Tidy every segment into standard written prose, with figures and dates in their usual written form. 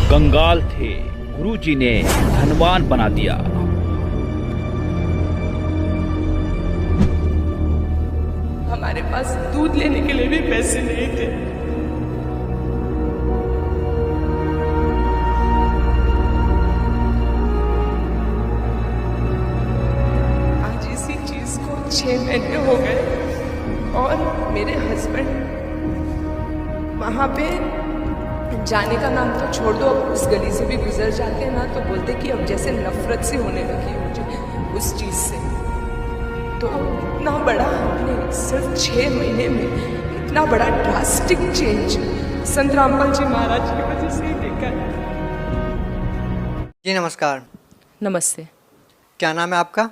कंगाल थे, गुरुजी ने धनवान बना दिया। हमारे पास दूध लेने के लिए भी पैसे नहीं थे। आज इसी चीज को 6 महीने हो गए और मेरे हस्बैंड वहां पे जाने का नाम तो छोड़ दो, अब उस गली से भी गुजर जाते हैं ना तो बोलते कि अब जैसे नफरत सी होने लगी है मुझे उस चीज से। तो इतना बड़ा हमने सिर्फ 6 महीने में इतना बड़ा ड्रास्टिक चेंज संत रामपाल जी महाराज की वजह से ही देखा है। जी नमस्कार। नमस्ते। क्या नाम है आपका?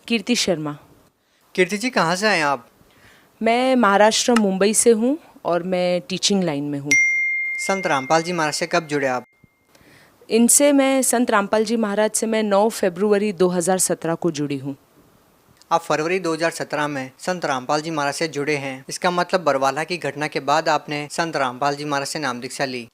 कीर्ति शर्मा। कीर्ति जी, कहाँ से आए आप? मैं महाराष्ट्र मुंबई से हूँ और मैं टीचिंग लाइन में हूँ। संत रामपाल जी महाराज से कब जुड़े आप? इनसे मैं संत रामपाल जी महाराज से मैं 9 फरवरी 2017 को जुड़ी हूँ। आप फरवरी 2017 में संत रामपाल जी महाराज से जुड़े हैं, इसका मतलब बरवाला की घटना के बाद आपने संत रामपाल जी महाराज से नाम दीक्षा ली।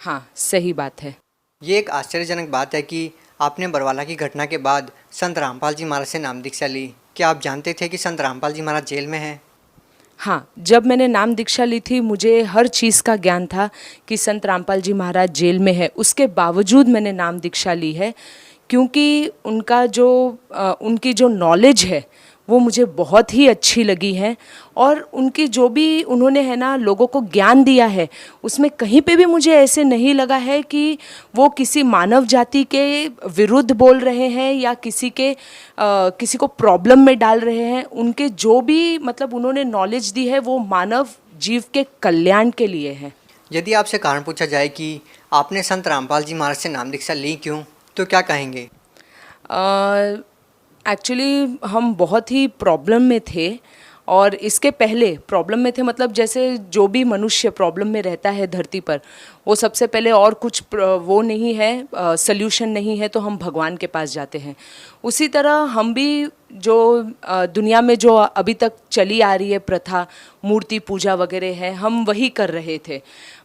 हाँ, सही बात है। ये एक आश्चर्यजनक बात है कि आपने बरवाला की घटना के बाद संत रामपाल जी महाराज से नाम दीक्षा ली। क्या आप जानते थे कि संत रामपाल जी महाराज जेल में हैं? हाँ, जब मैंने नाम दीक्षा ली थी मुझे हर चीज़ का ज्ञान था कि संत रामपाल जी महाराज जेल में है। उसके बावजूद मैंने नाम दीक्षा ली है क्योंकि उनकी जो नॉलेज है वो मुझे बहुत ही अच्छी लगी है और उनकी जो भी उन्होंने है ना लोगों को ज्ञान दिया है उसमें कहीं पे भी मुझे ऐसे नहीं लगा है कि वो किसी मानव जाति के विरुद्ध बोल रहे हैं या किसी को प्रॉब्लम में डाल रहे हैं। उनके जो भी मतलब उन्होंने नॉलेज दी है वो मानव जीव के कल्याण के लिए है। यदि आपसे कारण पूछा जाए कि आपने संत रामपाल जी महाराज से नाम दीक्षा ली क्यों, तो क्या कहेंगे? एक्चुअली हम बहुत ही प्रॉब्लम में थे और इसके पहले प्रॉब्लम में थे मतलब जैसे जो भी मनुष्य प्रॉब्लम में रहता है धरती पर वो सबसे पहले और कुछ वो नहीं है, सल्यूशन नहीं है तो हम भगवान के पास जाते हैं। उसी तरह हम भी जो दुनिया में जो अभी तक चली आ रही है प्रथा, मूर्ति पूजा वगैरह है, हम वही कर रहे थे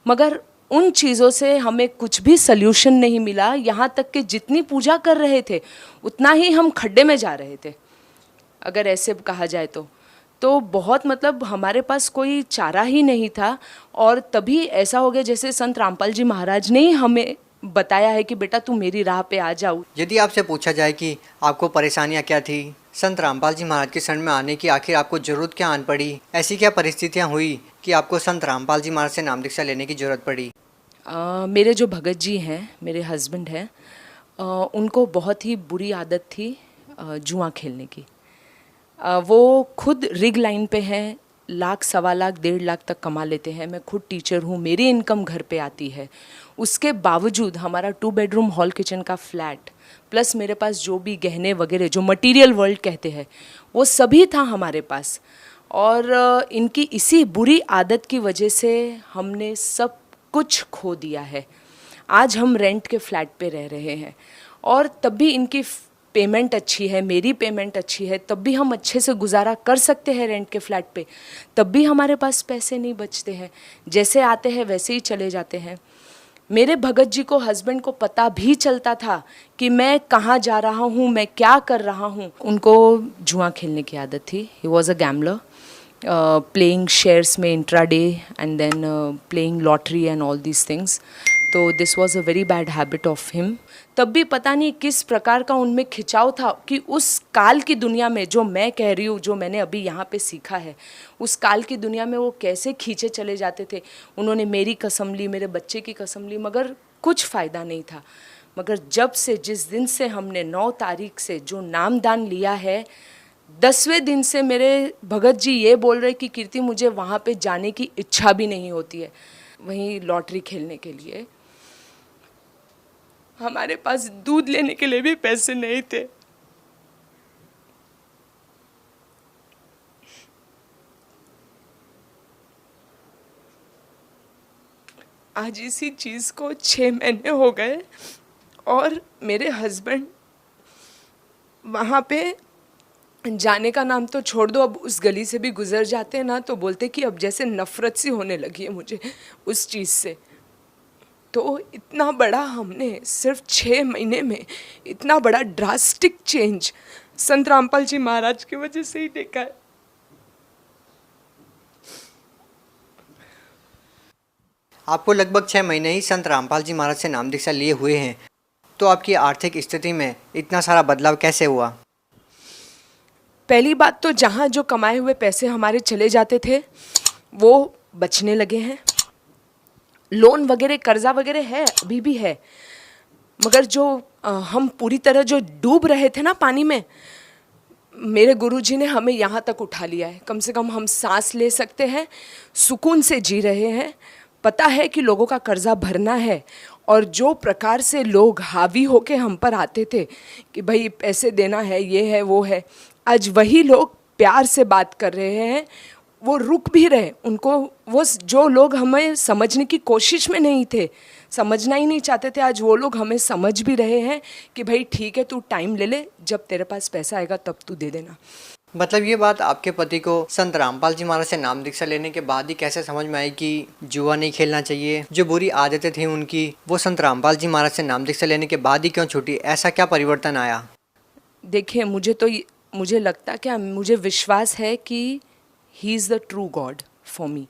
मगर उन चीज़ों से हमें कुछ भी सल्यूशन नहीं मिला। यहाँ तक कि जितनी पूजा कर रहे थे उतना ही हम खड्डे में जा रहे थे अगर ऐसे कहा जाए तो बहुत मतलब हमारे पास कोई चारा ही नहीं था। और तभी ऐसा हो गया जैसे संत रामपाल जी महाराज ने ही हमें बताया है कि बेटा तू मेरी राह पे आ जाओ। यदि आपसे पूछा जाए कि आपको परेशानियाँ क्या थी, संत रामपाल जी महाराज के शरण में आने की आखिर आपको जरूरत क्या आन पड़ी, ऐसी क्या परिस्थितियाँ हुई कि आपको संत रामपाल जी महाराज से नाम दीक्षा लेने की जरूरत पड़ी? मेरे जो भगत जी हैं, मेरे हस्बैंड हैं, उनको बहुत ही बुरी आदत थी जुआ खेलने की। वो खुद रिग लाइन पे हैं, लाख, सवा लाख, 1.5 लाख तक कमा लेते हैं। मैं खुद टीचर हूँ, मेरी इनकम घर पे आती है। उसके बावजूद हमारा 2 बेडरूम हॉल किचन का फ्लैट प्लस मेरे पास जो भी गहने वगैरह जो मटेरियल वर्ल्ड कहते हैं वो सभी था हमारे पास। और इनकी इसी बुरी आदत की वजह से हमने सब कुछ खो दिया है। आज हम रेंट के फ्लैट पे रह रहे हैं और तब भी इनकी पेमेंट अच्छी है, मेरी पेमेंट अच्छी है, तब भी हम अच्छे से गुजारा कर सकते हैं रेंट के फ्लैट पे। तब भी हमारे पास पैसे नहीं बचते हैं, जैसे आते हैं वैसे ही चले जाते हैं। मेरे भगत जी को, हस्बैंड को पता भी चलता था कि मैं कहाँ जा रहा हूँ, मैं क्या कर रहा हूँ। उनको जुआ खेलने की आदत थी। He was a gambler, playing shares में intraday and then playing lottery and all these things. तो this was a very bad habit of him. तब भी पता नहीं किस प्रकार का उनमें खिंचाव था कि उस काल की दुनिया में जो मैं कह रही हूँ, जो मैंने अभी यहाँ पे सीखा है, उस काल की दुनिया में वो कैसे खींचे चले जाते थे। उन्होंने मेरी कसम ली, मेरे बच्चे की कसम ली, मगर कुछ फ़ायदा नहीं था। मगर जिस दिन से हमने 9 तारीख से जो नामदान लिया है, 10वें दिन से मेरे भगत जी ये बोल रहे कि कीर्ति मुझे वहाँ पे जाने की इच्छा भी नहीं होती है, वहीं लॉटरी खेलने के लिए। हमारे पास दूध लेने के लिए भी पैसे नहीं थे। आज इसी चीज़ को 6 महीने हो गए और मेरे हस्बैंड वहाँ पे जाने का नाम तो छोड़ दो, अब उस गली से भी गुजर जाते हैं ना तो बोलते कि अब जैसे नफ़रत सी होने लगी है मुझे उस चीज़ से। तो इतना बड़ा हमने सिर्फ 6 महीने में इतना बड़ा ड्रास्टिक चेंज संत रामपाल जी महाराज की वजह से ही देखा है। आपको लगभग 6 महीने ही संत रामपाल जी महाराज से नाम दीक्षा लिए हुए हैं, तो आपकी आर्थिक स्थिति में इतना सारा बदलाव कैसे हुआ? पहली बात तो जहाँ जो कमाए हुए पैसे हमारे चले जाते थे वो बचने लगे हैं। लोन वगैरह कर्जा वगैरह है, अभी भी है, मगर जो हम पूरी तरह जो डूब रहे थे ना पानी में, मेरे गुरुजी ने हमें यहाँ तक उठा लिया है। कम से कम हम सांस ले सकते हैं, सुकून से जी रहे हैं। पता है कि लोगों का कर्जा भरना है, और जो प्रकार से लोग हावी होके हम पर आते थे कि भाई पैसे देना है, ये है वो है, आज वही लोग प्यार से बात कर रहे हैं, वो रुक भी रहे। उनको वो जो लोग हमें समझने की कोशिश में नहीं थे, समझना ही नहीं चाहते थे, आज वो लोग हमें समझ भी रहे हैं कि भाई ठीक है, तू टाइम ले ले, जब तेरे पास पैसा आएगा तब तू दे देना। मतलब ये बात आपके पति को संत रामपाल जी महाराज से नाम दीक्षा लेने के बाद ही कैसे समझ में आई कि जुआ नहीं खेलना चाहिए? जो बुरी आदतें थी उनकी, वो संत रामपाल जी महाराज से नाम दीक्षा लेने के बाद ही क्यों छूटी? ऐसा क्या परिवर्तन आया? देखिए, मुझे लगता, क्या मुझे विश्वास है कि he is the true God for me.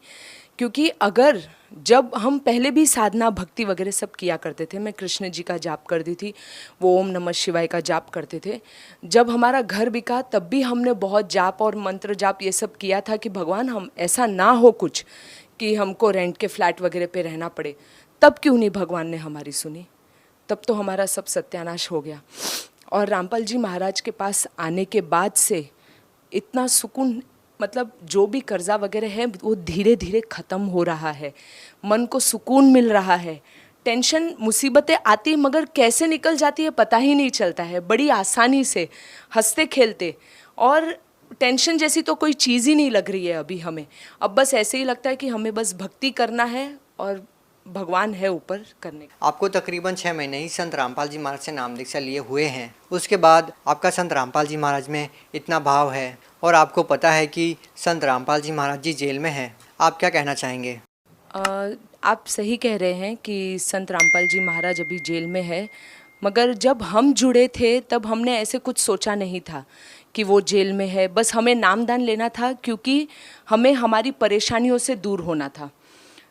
क्योंकि अगर जब हम पहले भी साधना भक्ति वगैरह सब किया करते थे, मैं कृष्ण जी का जाप करती थी, वो ओम नमः शिवाय का जाप करते थे। जब हमारा घर बिका तब भी हमने बहुत जाप और मंत्र जाप ये सब किया था कि भगवान हम ऐसा ना हो कुछ कि हमको रेंट के फ्लैट वगैरह पे रहना पड़े। तब क्यों नहीं भगवान ने हमारी सुनी? तब तो हमारा सब सत्यानाश हो गया। और रामपाल जी महाराज के पास आने के बाद से इतना सुकून, मतलब जो भी कर्जा वगैरह है वो धीरे धीरे ख़त्म हो रहा है, मन को सुकून मिल रहा है। टेंशन मुसीबतें आती मगर कैसे निकल जाती है पता ही नहीं चलता है, बड़ी आसानी से हंसते खेलते। और टेंशन जैसी तो कोई चीज़ ही नहीं लग रही है अभी हमें। अब बस ऐसे ही लगता है कि हमें बस भक्ति करना है और भगवान है ऊपर करने का। आपको तकरीबन 6 महीने ही संत रामपाल जी महाराज से नाम दीक्षा लिए हुए हैं, उसके बाद आपका संत रामपाल जी महाराज में इतना भाव है और आपको पता है कि संत रामपाल जी महाराज जी जेल में हैं, आप क्या कहना चाहेंगे? आप सही कह रहे हैं कि संत रामपाल जी महाराज अभी जेल में है, मगर जब हम जुड़े थे तब हमने ऐसे कुछ सोचा नहीं था कि वो जेल में है। बस हमें नामदान लेना था क्योंकि हमें हमारी परेशानियों से दूर होना था।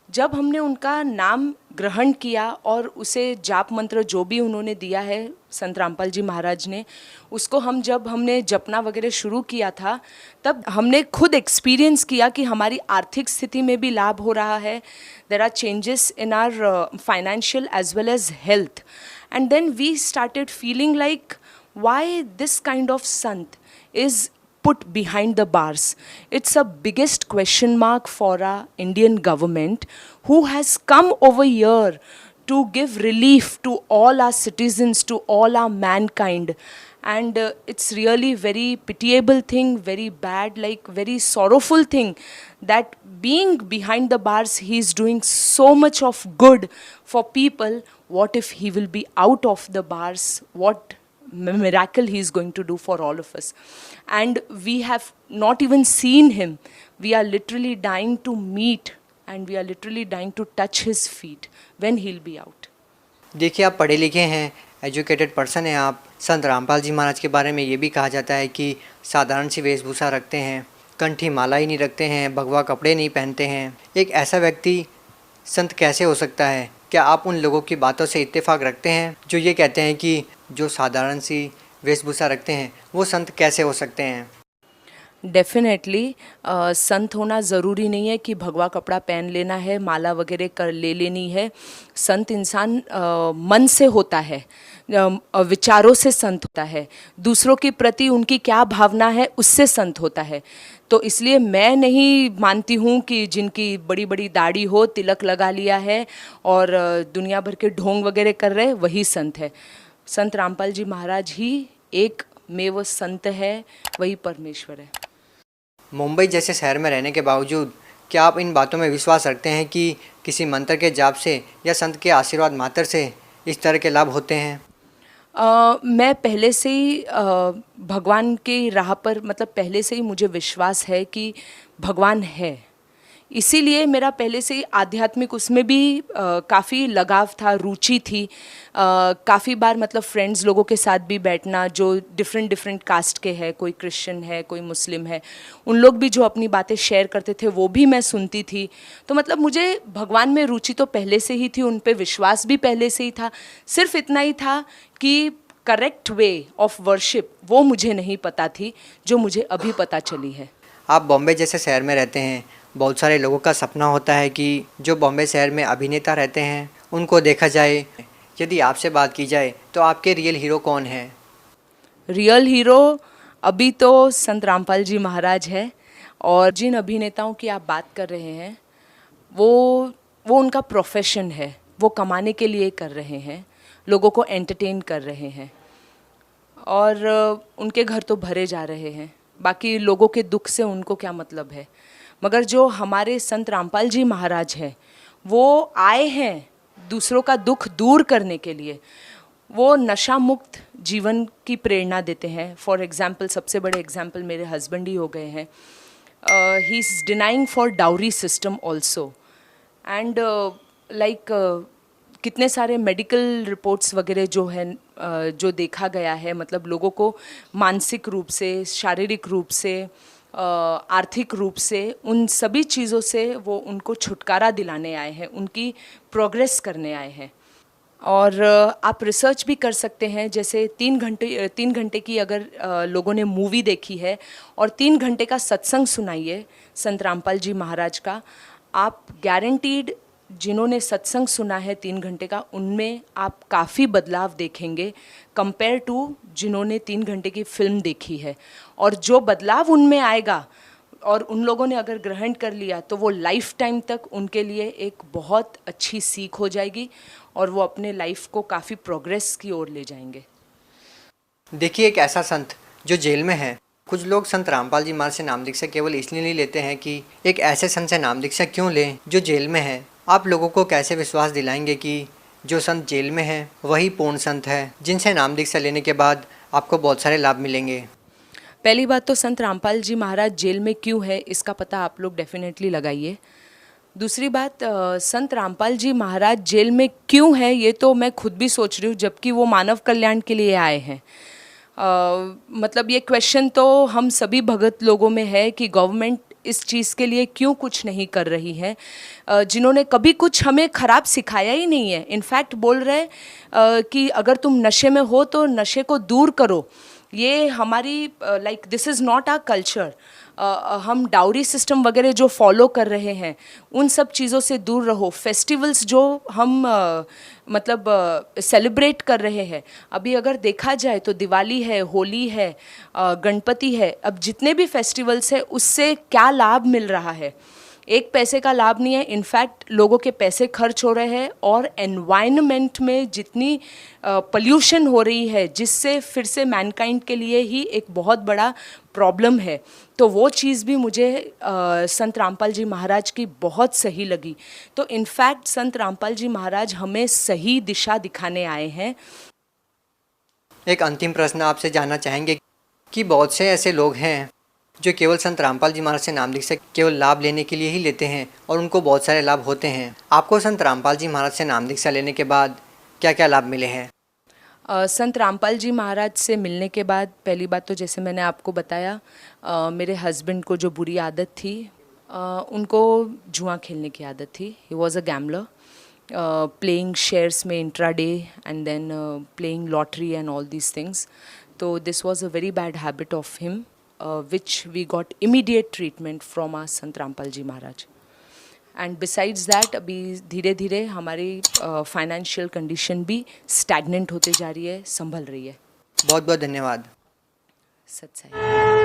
जब हमने उनका नाम ग्रहण किया और उसे जाप मंत्र जो भी उन्होंने दिया है संत रामपाल जी महाराज ने, उसको जब हमने जपना वगैरह शुरू किया था, तब हमने खुद एक्सपीरियंस किया कि हमारी आर्थिक स्थिति में भी लाभ हो रहा है। There are changes in our financial as well as health, and then we started feeling like why this kind of संत is put behind the bars. It's a biggest question mark for our Indian government, who has come over here to give relief to all our citizens, to all our mankind. And it's really very pitiable thing, very bad, like very sorrowful thing, that being behind the bars, he is doing so much of good for people. What if he will be out of the bars? What miracle he is going to do for all of us? And we have not even seen him. We are literally dying to meet, and we are literally dying to touch his feet when he'll be out. देखिए, आप पढ़े लिखे हैं, educated person हैं आप। संत रामपाल जी महाराज के बारे में ये भी कहा जाता है कि साधारण सी वेशभूषा रखते हैं, कंठी माला ही नहीं रखते हैं, भगवा कपड़े नहीं पहनते हैं। एक ऐसा व्यक्ति संत कैसे हो सकता है? क्या आप उन लोगों की बातों से इत्तेफाक रखते हैं जो ये कहते हैं कि जो साधारण सी वेशभूषा रखते हैं वो संत कैसे हो सकते हैं? डेफिनेटली संत होना ज़रूरी नहीं है कि भगवा कपड़ा पहन लेना है, माला वगैरह कर ले लेनी है। संत इंसान मन से होता है, विचारों से संत होता है, दूसरों के प्रति उनकी क्या भावना है उससे संत होता है। तो इसलिए मैं नहीं मानती हूँ कि जिनकी बड़ी बड़ी दाढ़ी हो, तिलक लगा लिया है और दुनिया भर के ढोंग वगैरह कर रहे वही संत है। संत रामपाल जी महाराज ही एक में वो संत है, वही परमेश्वर है। मुंबई जैसे शहर में रहने के बावजूद क्या आप इन बातों में विश्वास रखते हैं कि किसी मंत्र के जाप से या संत के आशीर्वाद मात्र से इस तरह के लाभ होते हैं? मैं पहले से ही भगवान की राह पर, मतलब पहले से ही मुझे विश्वास है कि भगवान है, इसीलिए मेरा पहले से ही आध्यात्मिक उसमें भी काफ़ी लगाव था, रुचि थी। काफ़ी बार मतलब फ्रेंड्स लोगों के साथ भी बैठना जो डिफरेंट डिफरेंट कास्ट के हैं, कोई क्रिश्चियन है, कोई मुस्लिम है, उन लोग भी जो अपनी बातें शेयर करते थे वो भी मैं सुनती थी। तो मतलब मुझे भगवान में रुचि तो पहले से ही थी, उन पे विश्वास भी पहले से ही था। सिर्फ इतना ही था कि करेक्ट वे ऑफ वर्शिप वो मुझे नहीं पता थी, जो मुझे अभी पता चली है। आप बॉम्बे जैसे शहर में रहते हैं, बहुत सारे लोगों का सपना होता है कि जो बॉम्बे शहर में अभिनेता रहते हैं उनको देखा जाए। यदि आपसे बात की जाए तो आपके रियल हीरो कौन हैं? रियल हीरो अभी तो संत रामपाल जी महाराज है, और जिन अभिनेताओं की आप बात कर रहे हैं वो उनका प्रोफेशन है, वो कमाने के लिए कर रहे हैं, लोगों को एंटरटेन कर रहे हैं, और उनके घर तो भरे जा रहे हैं। बाकी लोगों के दुख से उनको क्या मतलब है। मगर जो हमारे संत रामपाल जी महाराज हैं वो आए हैं दूसरों का दुख दूर करने के लिए। वो नशा मुक्त जीवन की प्रेरणा देते हैं। फॉर एग्जाम्पल, सबसे बड़े एग्जाम्पल मेरे हस्बैंड ही हो गए हैं। He is denying for dowry system also, and like कितने सारे मेडिकल रिपोर्ट्स वगैरह जो है जो देखा गया है, मतलब लोगों को मानसिक रूप से, शारीरिक रूप से, आर्थिक रूप से, उन सभी चीज़ों से वो उनको छुटकारा दिलाने आए हैं, उनकी प्रोग्रेस करने आए हैं। और आप रिसर्च भी कर सकते हैं। जैसे 3 घंटे की अगर लोगों ने मूवी देखी है और 3 घंटे का सत्संग सुनाइए संत रामपाल जी महाराज का, आप गारंटीड जिन्होंने सत्संग सुना है 3 घंटे का, उनमें आप काफ़ी बदलाव देखेंगे कंपेयर टू जिन्होंने 3 घंटे की फिल्म देखी है। और जो बदलाव उनमें आएगा और उन लोगों ने अगर ग्रहण कर लिया तो वो लाइफ टाइम तक उनके लिए एक बहुत अच्छी सीख हो जाएगी और वो अपने लाइफ को काफ़ी प्रोग्रेस की ओर ले जाएंगे। देखिए, एक ऐसा संत जो जेल में है, कुछ लोग संत रामपाल जी महाराज से नाम दीक्षा केवल इसलिए नहीं लेते हैं कि एक ऐसे संत से नाम दीक्षा क्यों लें जो जेल में है। आप लोगों को कैसे विश्वास दिलाएंगे कि जो संत जेल में है वही पूर्ण संत है, जिनसे नाम दीक्षा लेने के बाद आपको बहुत सारे लाभ मिलेंगे? पहली बात तो संत रामपाल जी महाराज जेल में क्यों है इसका पता आप लोग डेफिनेटली लगाइए। दूसरी बात, संत रामपाल जी महाराज जेल में क्यों है ये तो मैं खुद भी सोच रही हूँ, जबकि वो मानव कल्याण के लिए आए हैं। मतलब ये क्वेश्चन तो हम सभी भगत लोगों में है कि गवर्नमेंट इस चीज़ के लिए क्यों कुछ नहीं कर रही है, जिन्होंने कभी कुछ हमें ख़राब सिखाया ही नहीं है। इनफैक्ट बोल रहे कि अगर तुम नशे में हो तो नशे को दूर करो। ये हमारी like this is not our culture. हम डाउरी सिस्टम वगैरह जो फॉलो कर रहे हैं उन सब चीज़ों से दूर रहो। फेस्टिवल्स जो हम मतलब सेलिब्रेट कर रहे हैं, अभी अगर देखा जाए तो दिवाली है, होली है, गणपति है, अब जितने भी फेस्टिवल्स हैं उससे क्या लाभ मिल रहा है? एक पैसे का लाभ नहीं है। इनफैक्ट लोगों के पैसे खर्च हो रहे हैं और एनवायरनमेंट में जितनी पोल्यूशन हो रही है, जिससे फिर से मैनकाइंड के लिए ही एक बहुत बड़ा प्रॉब्लम है। तो वो चीज़ भी मुझे संत रामपाल जी महाराज की बहुत सही लगी। तो इनफैक्ट संत रामपाल जी महाराज हमें सही दिशा दिखाने आए हैं। एक अंतिम प्रश्न आपसे जानना चाहेंगे कि बहुत से ऐसे लोग हैं जो केवल संत रामपाल जी महाराज से नाम दीक्षा केवल लाभ लेने के लिए ही लेते हैं और उनको बहुत सारे लाभ होते हैं। आपको संत रामपाल जी महाराज से नाम दीक्षा लेने के बाद क्या क्या लाभ मिले हैं? संत रामपाल जी महाराज से मिलने के बाद पहली बात तो जैसे मैंने आपको बताया, मेरे हस्बैंड को जो बुरी आदत थी, उनको जुआ खेलने की आदत थी। He was a gambler, playing shares में intraday and then playing lottery and all these things. तो this was a very bad habit of him, which we got immediate treatment from our Sant Rampal ji Maharaj. And besides that अभी धीरे धीरे हमारी financial condition भी stagnant होते जा रही है, संभल रही है। बहुत बहुत धन्यवाद। सत साई।